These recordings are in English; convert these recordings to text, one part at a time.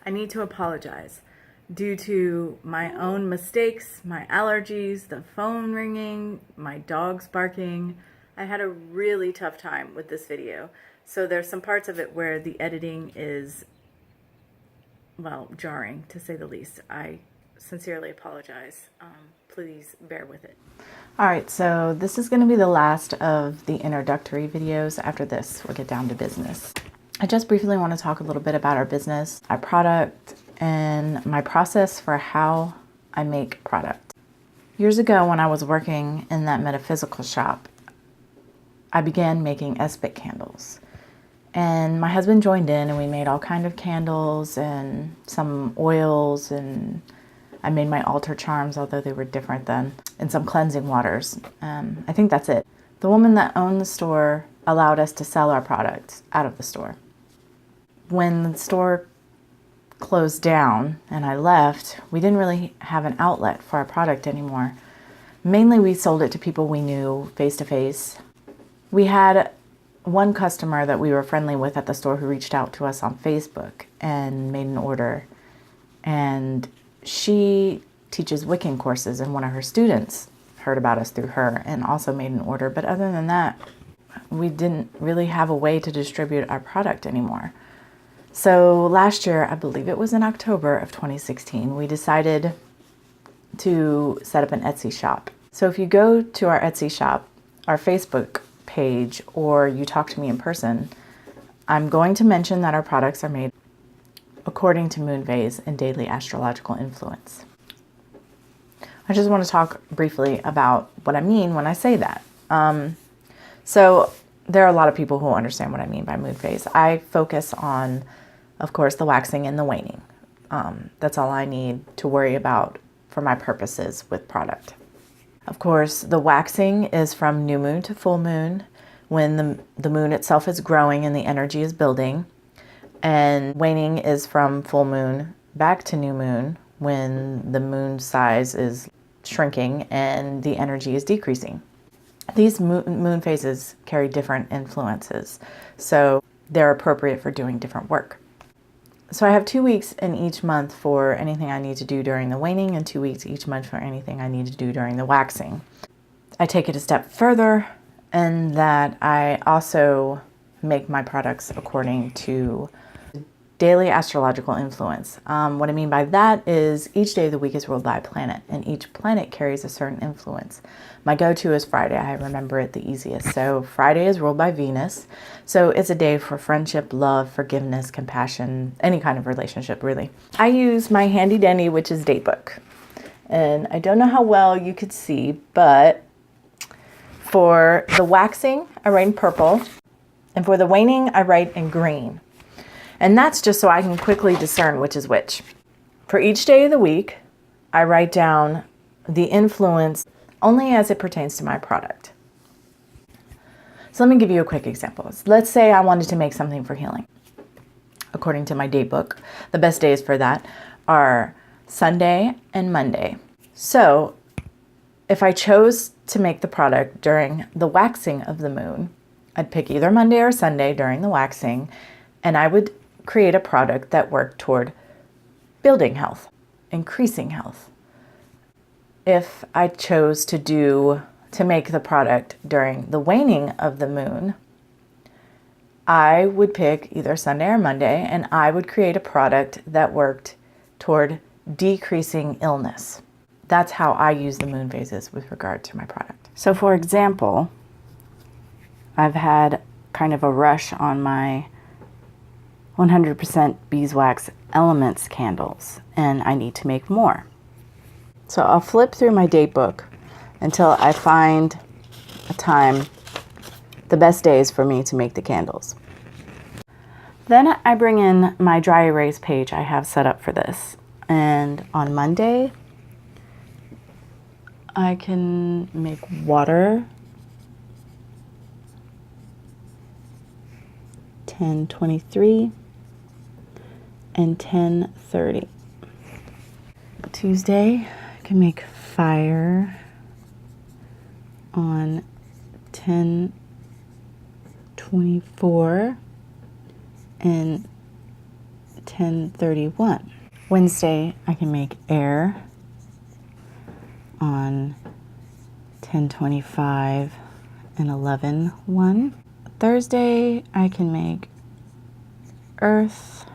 I need to apologize. Due to my own mistakes, my allergies, the phone ringing, my dogs barking, I had a really tough time with this video. So there's some parts of it where the editing is, well, jarring to say the least. I sincerely apologize. Please bear with it. All right, so this is going to be the last of the introductory videos. After this, we'll get down to business. I just briefly want to talk a little bit about our business, our product, and my process for how I make product. Years ago, when I was working in that metaphysical shop, I began making Esbit candles. And my husband joined in, and we made all kinds of candles and some oils, and I made my altar charms, although they were different then, and some cleansing waters. I think that's it. The woman that owned the store allowed us to sell our products out of the store. When the store closed down and I left, we didn't really have an outlet for our product anymore. Mainly we sold it to people we knew face to face. We had one customer that we were friendly with at the store who reached out to us on Facebook and made an order. And she teaches Wiccan courses, and one of her students heard about us through her and also made an order. But other than that, we didn't really have a way to distribute our product anymore. So last year, I believe it was in October of 2016, we decided to set up an Etsy shop. So if you go to our Etsy shop, our Facebook page, or you talk to me in person, I'm going to mention that our products are made according to moon phase and daily astrological influence. I just want to talk briefly about what I mean when I say that. So there are a lot of people who understand what I mean by moon phase. I focus on, of course, the waxing and the waning. That's all I need to worry about for my purposes with product. Of course, the waxing is from new moon to full moon, when the moon itself is growing and the energy is building. And waning is from full moon back to new moon, when the moon size is shrinking and the energy is decreasing. These moon phases carry different influences, so they're appropriate for doing different work. So I have 2 weeks in each month for anything I need to do during the waning, and 2 weeks each month for anything I need to do during the waxing. I take it a step further in that I also make my products according to daily astrological influence. What I mean by that is each day of the week is ruled by a planet, and each planet carries a certain influence. My go-to is Friday. I remember it the easiest. So Friday is ruled by Venus. So it's a day for friendship, love, forgiveness, compassion, any kind of relationship, really. I use my handy dandy, which is date book. And I don't know how well you could see, but for the waxing, I write in purple. And for the waning, I write in green. And that's just so I can quickly discern which is which. For each day of the week, I write down the influence only as it pertains to my product. So let me give you a quick example. Let's say I wanted to make something for healing. According to my date book, the best days for that are Sunday and Monday. So if I chose to make the product during the waxing of the moon, I'd pick either Monday or Sunday during the waxing, and I would create a product that worked toward building health, increasing health. If I chose to make the product during the waning of the moon, I would pick either Sunday or Monday, and I would create a product that worked toward decreasing illness. That's how I use the moon phases with regard to my product. So for example, I've had kind of a rush on my 100% beeswax elements candles, and I need to make more. So I'll flip through my date book until I find a time, the best days for me to make the candles. Then I bring in my dry erase page I have set up for this. And on Monday, I can make water, 10:23 and 10:30. Tuesday, I can make fire on 10:24 and 10:31. Wednesday, I can make air on 10:25 and 11:1. Thursday, I can make earth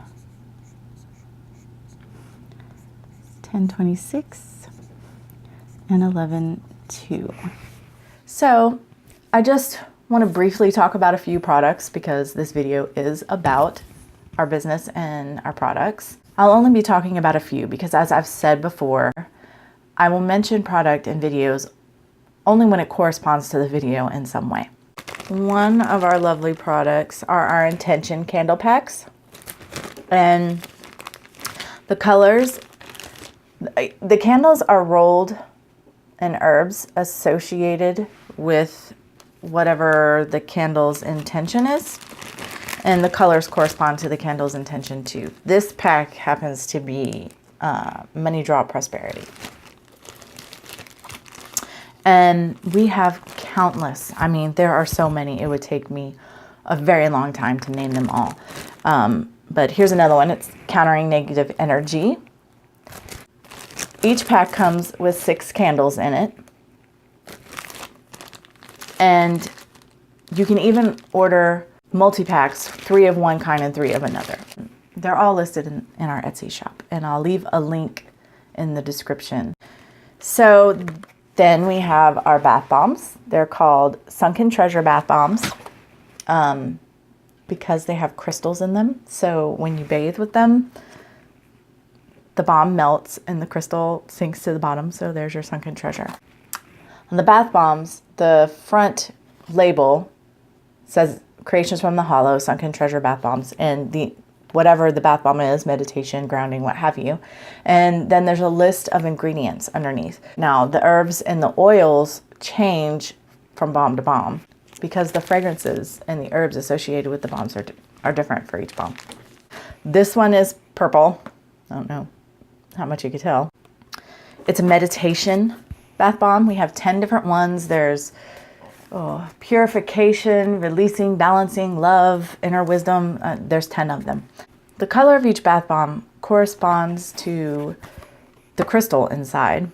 10:26 and 11:2. So I just want to briefly talk about a few products because this video is about our business and our products. I'll only be talking about a few because, as I've said before, I will mention product in videos only when it corresponds to the video in some way. One of our lovely products are our Intention candle packs. And the colors, the candles are rolled in herbs associated with whatever the candle's intention is. And the colors correspond to the candle's intention too. This pack happens to be Money Draw Prosperity. And we have countless. I mean, there are so many. It would take me a very long time to name them all. But here's another one. It's Countering Negative Energy. Each pack comes with 6 candles in it. And you can even order multi-packs, 3 of one kind and 3 of another. They're all listed in our Etsy shop. And I'll leave a link in the description. So then we have our bath bombs. They're called Sunken Treasure Bath Bombs because they have crystals in them. So when you bathe with them, the bomb melts and the crystal sinks to the bottom. So there's your sunken treasure. On the bath bombs, the front label says Creations from the Hollow, Sunken Treasure Bath Bombs, and whatever the bath bomb is, meditation, grounding, what have you. And then there's a list of ingredients underneath. Now, the herbs and the oils change from bomb to bomb because the fragrances and the herbs associated with the bombs are different for each bomb. This one is purple. I don't know how much you could tell. It's a meditation bath bomb. We have 10 different ones. There's purification, releasing, balancing, love, inner wisdom. There's 10 of them. The color of each bath bomb corresponds to the crystal inside,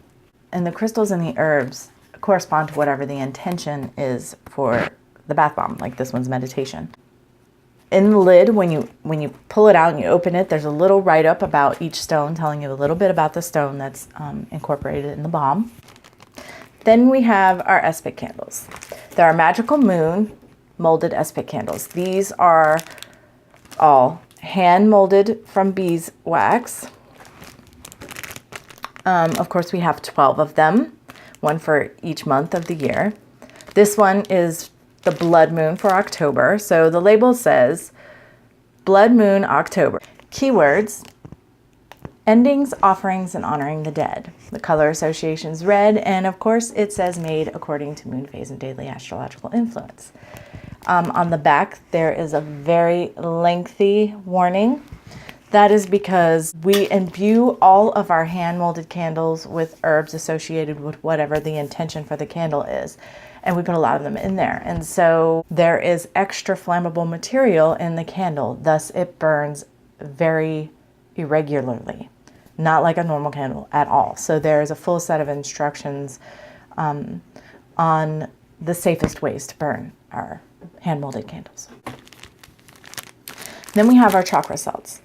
and the crystals and the herbs correspond to whatever the intention is for the bath bomb, like this one's meditation. In the lid, when you pull it out and you open it, there's a little write-up about each stone telling you a little bit about the stone that's incorporated in the bomb. Then we have our Espik candles. There are Magical Moon molded Espik candles. These are all hand molded from beeswax. Of course, we have 12 of them, one for each month of the year. This one is the Blood Moon for October. So the label says Blood Moon October. Keywords: endings, offerings, and honoring the dead. The color association is red, and of course it says made according to moon phase and daily astrological influence. On the back there is a very lengthy warning. That is because we imbue all of our hand molded candles with herbs associated with whatever the intention for the candle is. And we put a lot of them in there. And so there is extra flammable material in the candle. Thus it burns very irregularly. Not like a normal candle at all. So there's a full set of instructions on the safest ways to burn our hand-molded candles. Then we have our chakra salts.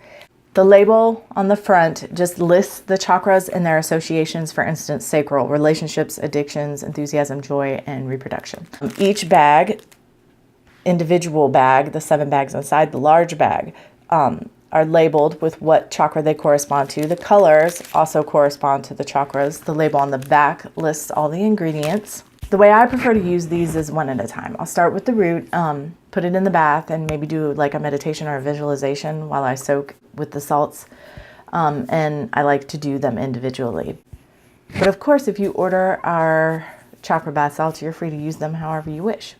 The label on the front just lists the chakras and their associations, for instance, sacral, relationships, addictions, enthusiasm, joy, and reproduction. Each bag, individual bag, the 7 bags inside the large bag, are labeled with what chakra they correspond to. The colors also correspond to the chakras. The label on the back lists all the ingredients. The way I prefer to use these is one at a time. I'll start with the root, put it in the bath, and maybe do like a meditation or a visualization while I soak with the salts. And I like to do them individually. But of course, if you order our chakra bath salts, you're free to use them however you wish.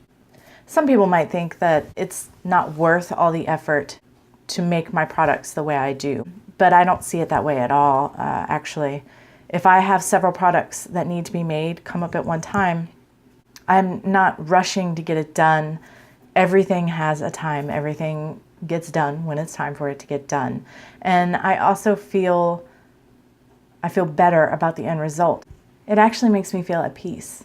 Some people might think that it's not worth all the effort to make my products the way I do, but I don't see it that way at all. Actually, if I have several products that need to be made come up at one time, I'm not rushing to get it done. Everything has a time. Everything gets done when it's time for it to get done. And I also feel better about the end result. It actually makes me feel at peace,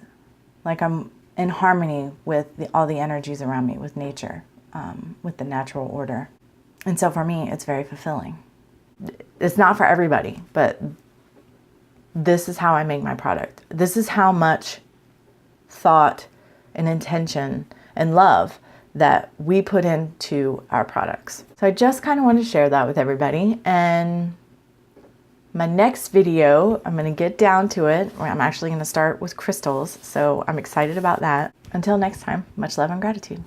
like I'm in harmony with all the energies around me, with nature, with the natural order. And so for me, it's very fulfilling. It's not for everybody, but this is how I make my product. This is how much thought and intention and love that we put into our products. So I just kind of wanted to share that with everybody. And my next video, I'm going to get down to it. I'm actually going to start with crystals. So I'm excited about that. Until next time, much love and gratitude.